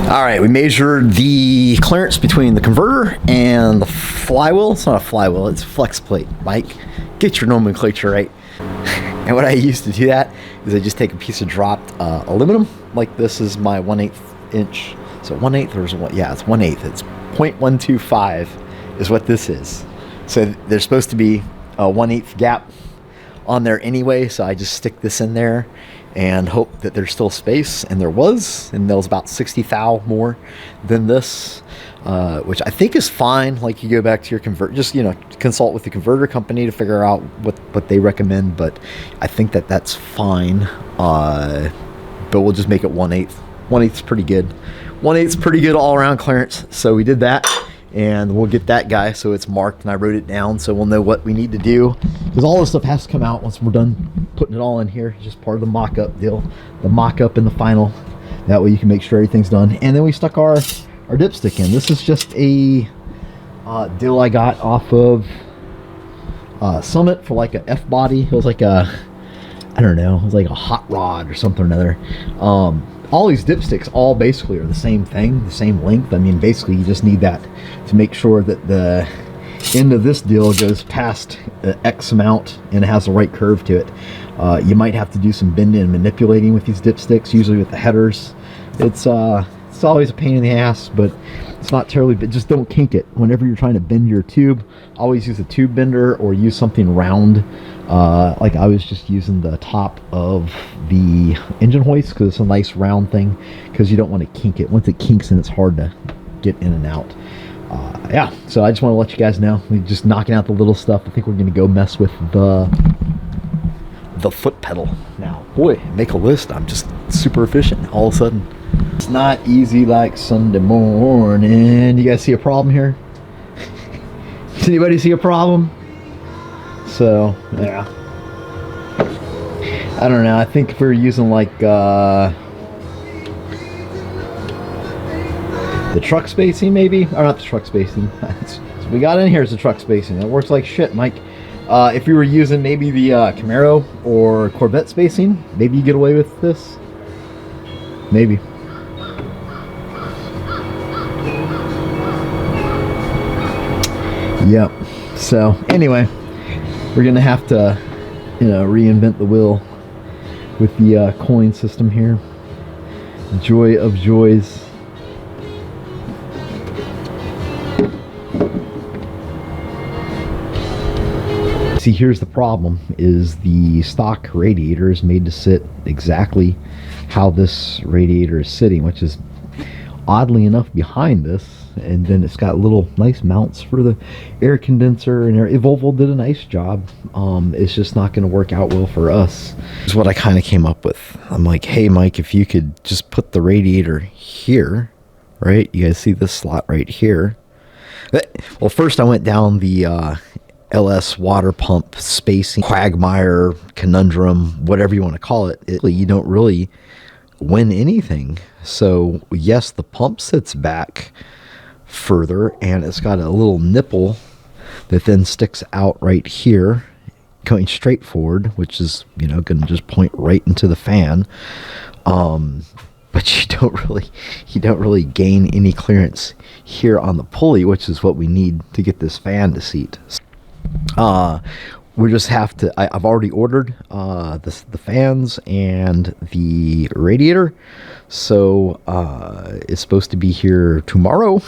All right, we measured the clearance between the converter and the flywheel. It's not a flywheel, it's a flex plate. Mike, get your nomenclature right. And what I used to do that is I just take a piece of dropped aluminum. Like this is my 1/8 inch. So 1/8 or is it what? Yeah, it's 1/8. It's 0.125 is what this is. So there's supposed to be a 1/8 gap on there anyway. So I just stick this in there and hope that there's still space, and there was about 60 thou more than this, which I think is fine. Like you go back to your convert, just consult with the converter company to figure out what they recommend, but I think that's fine. But we'll just make it 1/8. 1/8 is pretty good. 1/8 is pretty good all around clearance. So we did that, and we'll get that guy so it's marked, and I wrote it down so we'll know what we need to do, because all this stuff has to come out once we're done putting it all in here. It's just part of the mock-up deal, the mock-up and the final. That way you can make sure everything's done. And then we stuck our dipstick in. This is just a deal I got off of Summit for like a F-body. It was like a, I don't know, it was like a hot rod or something or another. All these dipsticks all basically are the same thing, the same length. I mean, basically you just need that to make sure that the end of this deal goes past X amount and it has the right curve to it. You might have to do some bending and manipulating with these dipsticks, usually with the headers. It's always a pain in the ass, but it's not terribly, but just don't kink it. Whenever you're trying to bend your tube, always use a tube bender or use something round. Like I was just using the top of the engine hoist because it's a nice round thing, because you don't want to kink it. Once it kinks, then it's hard to get in and out. Yeah, so I just want to let you guys know, we're just knocking out the little stuff. I think we're going to go mess with the foot pedal now. Boy, make a list. I'm just super efficient all of a sudden. It's not easy like Sunday morning. You guys see a problem here? Does anybody see a problem? So, yeah. I don't know. I think if we were using like the truck spacing, maybe, or not the truck spacing. So we got in here is the truck spacing. It works like shit, Mike. If we were using maybe the Camaro or Corvette spacing, maybe you get away with this. Maybe. Yep. So anyway, we're gonna have to, reinvent the wheel with the coin system here. Joy of joys. See, here's the problem, is the stock radiator is made to sit exactly how this radiator is sitting, which is oddly enough behind this, and then it's got little nice mounts for the air condenser, and Volvo did a nice job. It's just not going to work out well for us. This is what I kind of came up with. I'm like, hey Mike, if you could just put the radiator here, right? You guys see this slot right here? Well, first I went down the LS water pump spacing quagmire conundrum, whatever you want to call it. You don't really win anything. So yes, the pump sits back further, and it's got a little nipple that then sticks out right here going straight forward, which is going to just point right into the fan. But you don't really gain any clearance here on the pulley, which is what we need to get this fan to seat. We just have to, I've already ordered the fans and the radiator, so it's supposed to be here tomorrow.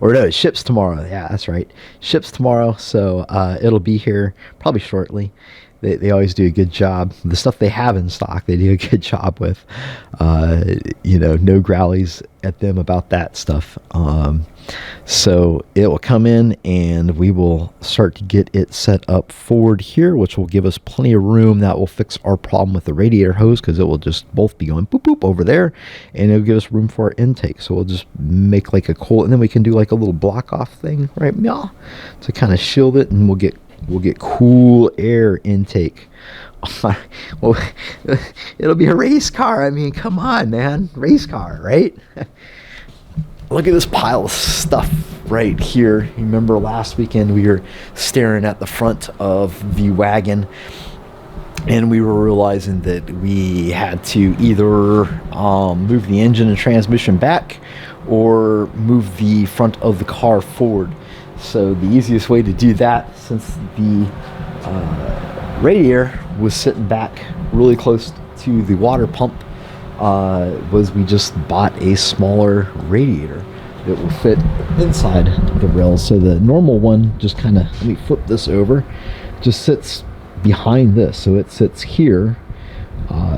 Or no, it ships tomorrow. Yeah, that's right, ships tomorrow, so it'll be here probably shortly. They always do a good job. The stuff they have in stock, they do a good job with. No growlies at them about that stuff. So it will come in, and we will start to get it set up forward here, which will give us plenty of room. That will fix our problem with the radiator hose, because it will just both be going boop boop over there, and it'll give us room for our intake. So we'll just make like a cold, and then we can do like a little block off thing, right? Yeah, to kind of shield it, and we'll get cool air intake. Well, it'll be a race car. I mean, come on, man, race car, right? Look at this pile of stuff right here. You remember last weekend we were staring at the front of the wagon, and we were realizing that we had to either move the engine and transmission back or move the front of the car forward. So the easiest way to do that, since the radiator was sitting back really close to the water pump, was we just bought a smaller radiator that will fit inside the rails. So the normal one just kind of, let me flip this over, just sits behind this, so it sits here.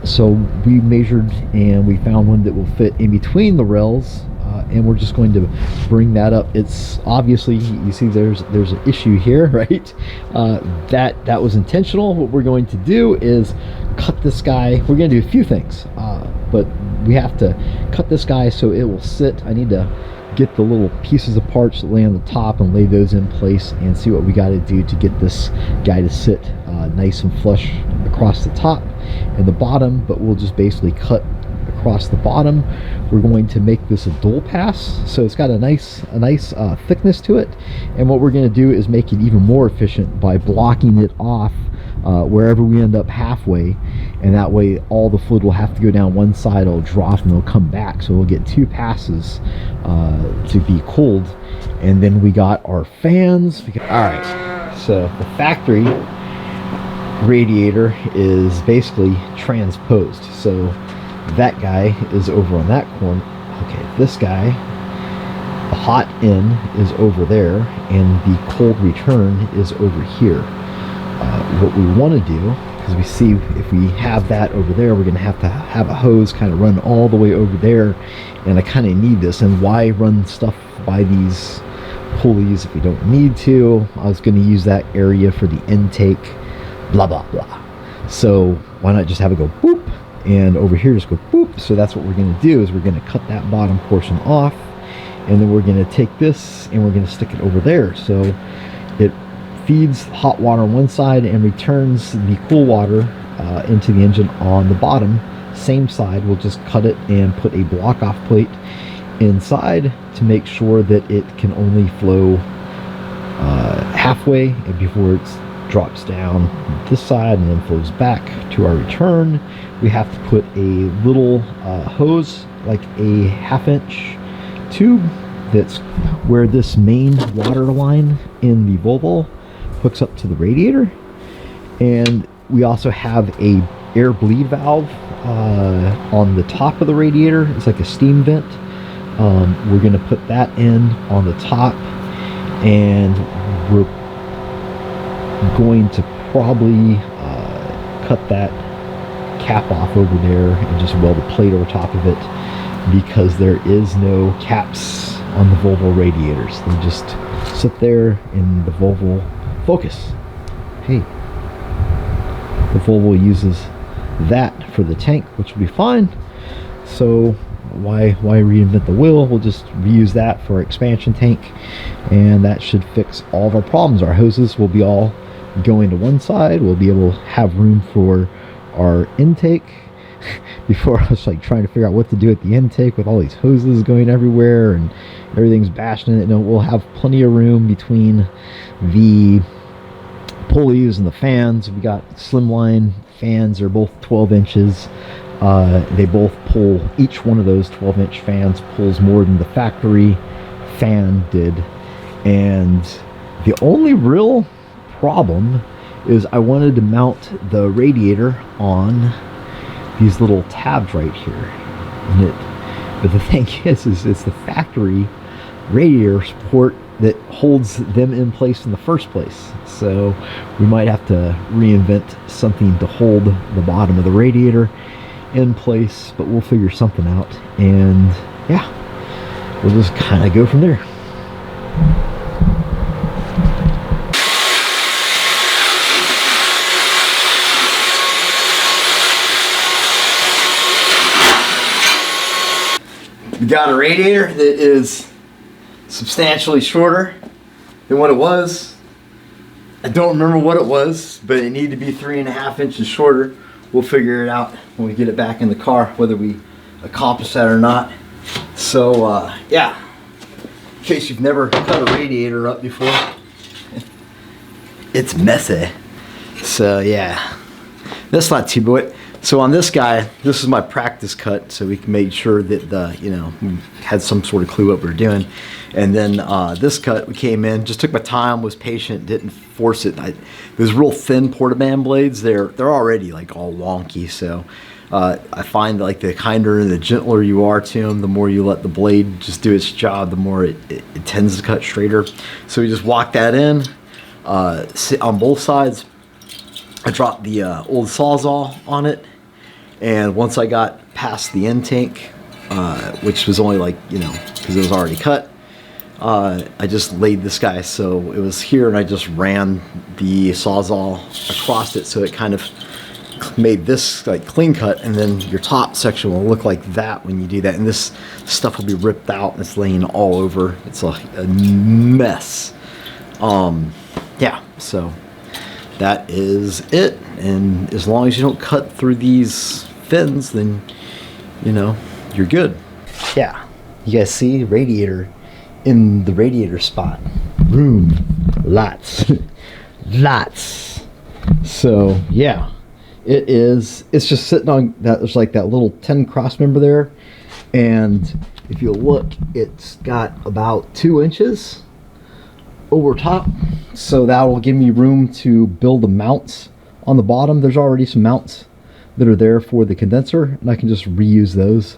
So we measured and we found one that will fit in between the rails, and we're just going to bring that up. It's obviously, you see there's an issue here, right? That was intentional. What we're going to do is cut this guy. We're going to do a few things, but we have to cut this guy so it will sit. I need to get the little pieces of parts that lay on the top and lay those in place and see what we got to do to get this guy to sit nice and flush across the top and the bottom. But we'll just basically cut across the bottom. We're going to make this a dual pass, so it's got a nice thickness to it, and what we're going to do is make it even more efficient by blocking it off wherever we end up halfway, and that way all the fluid will have to go down one side, it'll drop and it'll come back, so we'll get 2 passes to be cooled. And then we got our fans. All right, so the factory radiator is basically transposed, so that guy is over on that corner. Okay, this guy, the hot end is over there and the cold return is over here. What we want to do, because we see if we have that over there, we're going to have a hose kind of run all the way over there, and I kind of need this. And why run stuff by these pulleys if we don't need to? I was going to use that area for the intake, blah blah blah. So why not just have it go boop, and over here just go boop? So that's what we're going to do, is we're going to cut that bottom portion off, and then we're going to take this and we're going to stick it over there, so it feeds hot water on one side and returns the cool water into the engine on the bottom. Same side, we'll just cut it and put a block off plate inside to make sure that it can only flow halfway and before it drops down this side and then flows back to our return. We have to put a little hose, like a 1/2-inch tube, that's where this main water line in the Volvo hooks up to the radiator. And we also have a air bleed valve on the top of the radiator. It's like a steam vent. We're going to put that in on the top, and we're going to probably cut that cap off over there and just weld a plate over top of it, because there is no caps on the Volvo radiators. They just sit there in the Volvo Focus. Hey, the Volvo uses that for the tank, which will be fine. So why reinvent the wheel? We'll just reuse that for our expansion tank, and that should fix all of our problems. Our hoses will be all going to one side. We'll be able to have room for our intake. Before, I was like trying to figure out what to do at the intake with all these hoses going everywhere and everything's bashing in it. No, we'll have plenty of room between the pulleys and the fans. We got slimline fans. They're both 12 inches. They both pull, each one of those 12-inch fans pulls more than the factory fan did. And the only real problem is I wanted to mount the radiator on these little tabs right here. But the thing is it's the factory radiator support that holds them in place in the first place. So we might have to reinvent something to hold the bottom of the radiator in place, but we'll figure something out, and yeah, we'll just kind of go from there. We got a radiator that is substantially shorter than what it was. I don't remember what it was, but it needed to be 3.5 inches shorter. We'll figure it out when we get it back in the car, whether we accomplish that or not. So yeah, in case you've never cut a radiator up before, it's messy. So yeah, That's not too bad. So on this guy, this is my practice cut, so we made sure that we had some sort of clue what we were doing. And then this cut, we came in, just took my time, was patient, didn't force it. Those real thin Portaban blades, they're already like all wonky. So I find like the kinder and the gentler you are to them, the more you let the blade just do its job, the more it tends to cut straighter. So we just walk that in, sit on both sides. I dropped the old Sawzall on it, and once I got past the end tank, which was only like, because it was already cut, I just laid this guy, so it was here, and I just ran the Sawzall across it, so it kind of made this like clean cut, and then your top section will look like that when you do that, and this stuff will be ripped out, and it's laying all over. It's a mess. Yeah, so that is it. And as long as you don't cut through these fins, then you're good. Yeah, you guys see Radiator in the radiator spot. Room, lots. Lots. So yeah, it's just sitting on that. There's like that little 10 cross member there, and if you look, it's got about 2 inches over top, so that will give me room to build the mounts on the bottom. There's already some mounts that are there for the condenser, and I can just reuse those.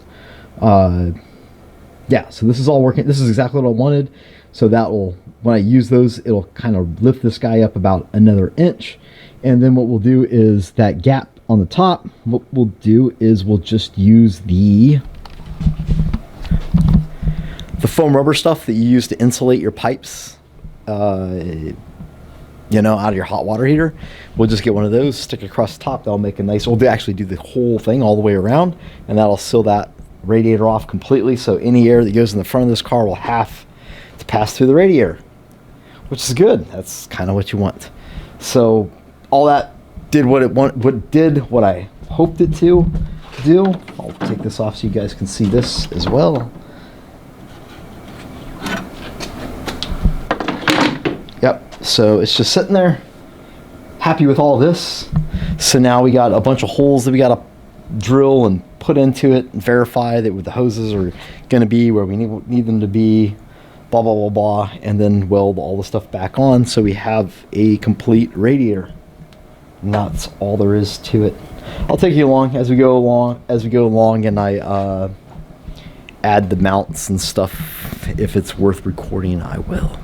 Yeah, so this is all working. This is exactly what I wanted. So that will, when I use those, it'll kind of lift this guy up about another inch. And then what we'll do is that gap on the top, what we'll do is we'll just use the foam rubber stuff that you use to insulate your pipes, out of your hot water heater. We'll just get one of those, stick it across the top. That'll make a nice, we'll actually do the whole thing all the way around, and that'll seal that radiator off completely, so any air that goes in the front of this car will have to pass through the radiator, which is good. That's kind of what you want. So all that did what I hoped it to do. I'll take this off so you guys can see this as well. Yep, so it's just sitting there, happy with all this. So now we got a bunch of holes that we got to drill and put into it and verify that the hoses are going to be where we need them to be, blah blah blah blah, and then weld all the stuff back on so we have a complete radiator. And that's all there is to it. I'll take you along as we go along, and I add the mounts and stuff. If it's worth recording, I will.